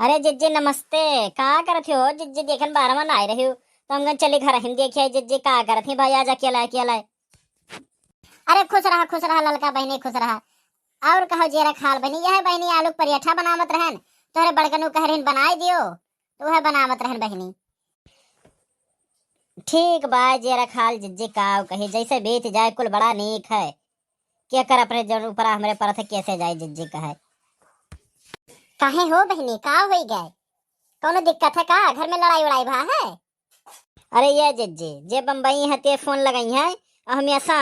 अरे जिज्जी नमस्ते। का करत हो जिज्जी? देखन बारह मन आए रही हो तो हम चले घर हिंद देखिए जिज्जी का करत ही भाई आज अकेला। अरे खुश रहा ललका बहनी खुश रहा। और कहो जेरा खाल बहनी यह बहनी आलू पराठा बनावत रहन तोरे बड़कनु कह रहीन बनाई दियो तो वह बनावत रहन बहनी। ठीक बा जेरा खाल जिज्जी का कहे जैसे बीत जाए कुल बड़ा नीक है। क्या कर अपने जन ऊपर हमरे पर थे कैसे जाए जिज्जी कहे। काहे हो बहनी का होई गए? कोनो दिक्कत है का? घर में लड़ाई उड़ाई भा है? अरे ये जिज्जी जे बम्बई है ते फोन लगाई है हम ऐसा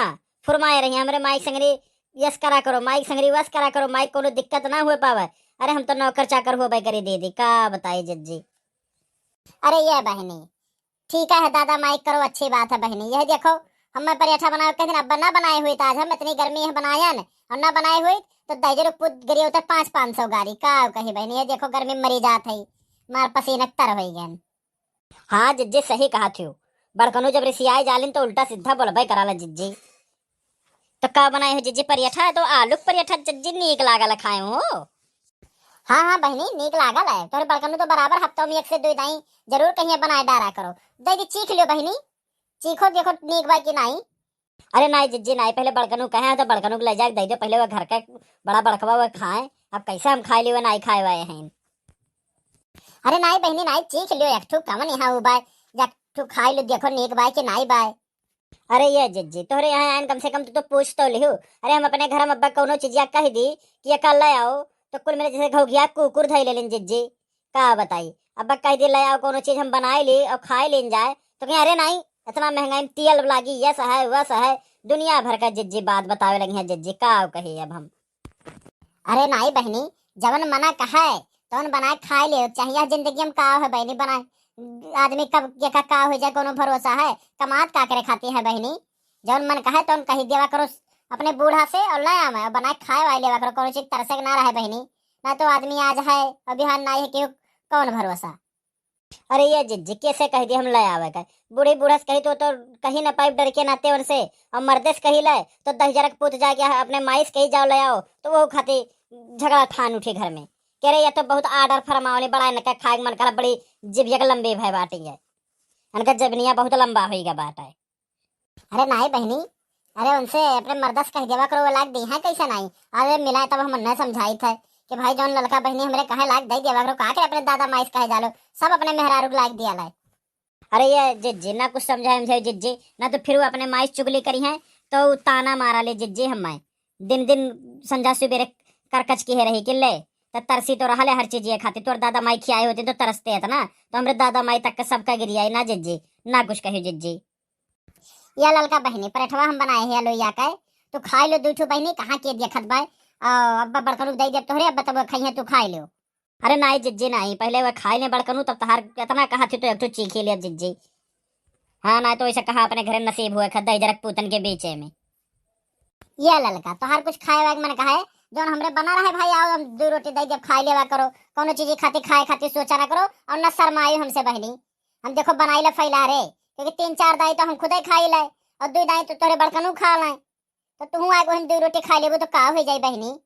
फुरमाए रही हमरे माइक संगरी यस करा करो माइक संगरी वस करा करो माइक कोनो दिक्कत ना हुए पावे। अरे हम तो नौकर चाकर हो भाई करी दे का बताई जिज्जी। अरे ये बहनी ठीक है दादा माइक करो अच्छी बात है बहनी। यह देखो हम पराठा बनाए कह दिन अब ना बनाए हुए तो आज हम इतनी गर्मी है बनाया न और ना बनाए हुए तो दहजर पुत गिरी उतर 500 गाड़ी का कही बहनी। ये देखो गर्मी में मरी जात है मार पसीना तर हो गए। हाँ जिज्जी सही कहा थी बड़कनो जब रिसियाई जालिन तो उल्टा सीधा बोलबे कराला जिज्जी। तो का बनाए हो जिज्जी? पराठा तो आलू पराठा जिज्जी नीक लागल खाए हो। हाँ हाँ बहनी नीक लागल है तोरे बड़कनु तो बराबर हफ्तों में एक से दो दाई जरूर कहीं बनाए डारा करो। दे चीख लियो बहनी चीखो देखो नीक बा कि नहीं। अरे नहीं जिज्जी नहीं पहले बड़कनु कहे तो बड़कनु को ले जाके दे दो पहले वो घर का बड़ा बड़कवा वो खाए। अब कैसे हम खाए लिए नहीं खाए हुए हैं। अरे नहीं बहनी नहीं चीख लियो एक ठू कमन यहाँ उबाय एक ठू खाई लो देखो नीक बाय कि नहीं बाय। अरे ये जिज्जी तोहरे यहाँ आन कम से कम तो पूछ तो लियो। अरे हम अपने घर में अब्बा कोनो चीजिया कह दी कि ये कल ले आओ तो कुल मेरे जैसे घोगिया कुकुर धई ले लेन जिज्जी का बताई। अब्बा कह दी ले आओ कोनो चीज हम बनाए ली और खाए लेन जाए तो कहीं अरे नहीं इतना महंगाई में तेल लागी यस है वस है दुनिया भर का जिज्जी बात बतावे लगी है जिज्जी का कही अब हम। अरे नहीं बहनी जवन मना कहा है तवन बनाए खाए ले चाहिए जिंदगी में का है बहनी बनाए आदमी कब ये का हो जाए कोनो भरोसा है। कमात का करे खाती है बहनी जवन मन कहे तो कही देवा करो अपने बूढ़ा से और ले आवे और बनाए खाए वाले लेवा करो कोनो चीज तरसे ना रहे बहनी ना तो आदमी आज है और बिहान ना है कि कौन भरोसा। अरे ये जिज्जी कैसे कह दी हम ले आवे का बूढ़ी बूढ़स कही तो कहीं ना पाइप डर के नाते उनसे और मर्देस कही ले तो 10 जरक पूत जाके अपने माइस कही जाओ ले आओ तो वो खाती झगड़ा ठान उठी घर में कह रहे ये तो बहुत आर्डर फरमावली बड़ा इनका खाए मन करा बड़ी जिभिया के लंबी भाई बाटी है इनका जबनिया बहुत लंबा होगा बाट है। अरे नहीं बहनी अरे उनसे अपने मर्दस कह देवा करो वो लाग दी है कैसे नहीं। अरे मिला तब हम न समझाई थे कि भाई जौन लड़का बहनी हमरे कहे लाग दे देवा करो कहा के अपने दादा माइस कहे जालो सब अपने मेहरारू लाग दिया लाए। अरे ये जिज्जी ना कुछ समझाए मुझे जिज्जी ना तो फिर वो अपने माइस चुगली करी है तो ताना मारा ले जिज्जी हम दिन दिन संजा सुबेरे करकच की है रही किले तो तरसी तो रहा हर चीज ये खाती तोर दादा माई खियाए होते तो तरसते है ना तो हमरे दादा माई तक का सबका गिरिया ना जिज्जी ना कुछ कहे जिज्जी। या ललका बहनी पराठवा हम बनाए है लोहिया का तो खाई लो दूठो बहनी कहाँ के देखत बाय अब्बा बड़कनु दे दे तोहरे अब्बा तब खाई है तू खाई लो। अरे नहीं जिज्जी नहीं पहले वह खाई ले बड़कनु तब तहार इतना कहा थी तो एक तो चीखी लिया जिज्जी। हाँ ना तो ऐसा कहा अपने घर नसीब हुआ खद्दा जरक पूतन के बीच में। ये ललका तो हर कुछ खाए वाग मैंने कहा है जो हमरे बना रहा है भाई आओ हम 2 रोटी दे जब खाई लेवा करो कोनो चीज खाती खाए खाती सोचा ना करो और न शर्माई हमसे बहनी। हम देखो बनाई ला फैला रे क्योंकि 3-4 दाई तो हम खुद ही खाई लाए और 2 दाई तो तोरे बड़कनु खा लाए तो तू आगे हम 2 रोटी खा लेबो तो का हो जाए बहनी।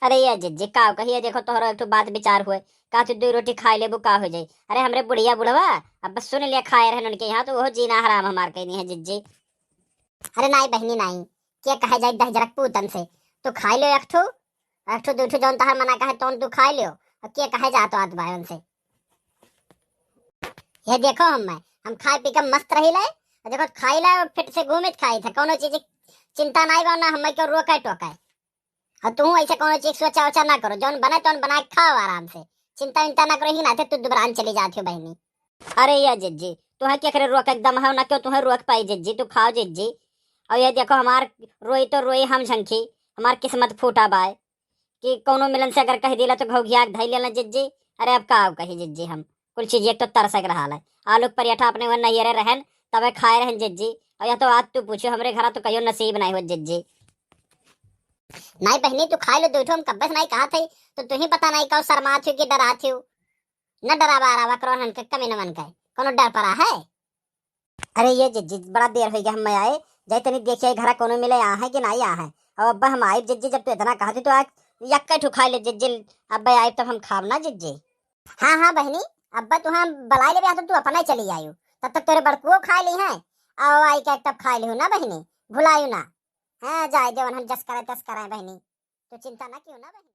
अरे ये जिज्जी का कहिए देखो तोहरा एक तो बात विचार हुए का तू 2 रोटी खा लेबो का हो जाए। अरे हमरे बुढ़िया बुढ़वा अब बस सुन लिया खाए रहन उनके यहाँ तो वो जीना हराम हमार कहीं है जिज्जी। अरे नहीं बहनी नहीं क्या कहे जाए 10 जरक पूतन से तो खाई लो एक ठो 2 ठो जौन तहार मना कहे तौन तू खाई लियो और क्या कहे जातो आत भाई उनसे। ये देखो हम खाए पी के मस्त रही ले और देखो खाई ला फिट से घूमित खाई थे कोनो चीज चिंता नहीं बा ना हमें क्यों रोकाए टोकाए और तू ऐसे कोनो चीज सोचा वोचा ना करो जौन बने तौन बना के खाओ आराम से चिंता विंता ना करो ही ना थे तू दुबरान चली जाती हो बहनी। अरे ये जिज्जी तुम्हें क्या करे रोक एकदम है ना क्यों तुम्हें रोक पाई जिज्जी तू खाओ जिज्जी। और ये देखो हमार रोई तो रोई हम झंखी हमार किस्मत फूटा बाय कि कोनो मिलन से अगर कह दिला तो घोघिया धई लेना जिज्जी। अरे अब का कही जिज्जी हम कुल चीज एक तो तरसक रहा है आलू पराठा अपने वन नैयरे रहन तबे खाए रहन जिज्जी और या तो आज तू पूछो हमरे घर तो कहियो नसीब नहीं हो जिज्जी। नहीं बहनी तू खाई लो 2 ठो हम कब्बस नहीं कहा थे तो तू ही पता नहीं कहो शर्मा थी कि डरा थी न डरावा आरावा करो हन के कमी न मन के कोनो डर पड़ा है। अरे ये जिज्जी बड़ा देर हो गया हम आए जाए तनी देखिए घर कोनो मिले आ है कि नहीं आ है और अब्बा हम आए जिज्जी जब तो इतना कहा थी तो आज यक्के ठु खा ले जिज्जे। अब्बे आए तब हम खाब ना जिज्जे। हाँ हाँ बहनी, अब्बा तुहाँ बलाई ले तो तू अपना ही चली आयु। तब तक तेरे बड़कुओ खा ली है। आओ आई के तब खा लियो ना बहनी, भुलायु ना। हाँ जाए जवन हम जस करे तस करे बहनी, तो चिंता ना क्यों ना बहनी।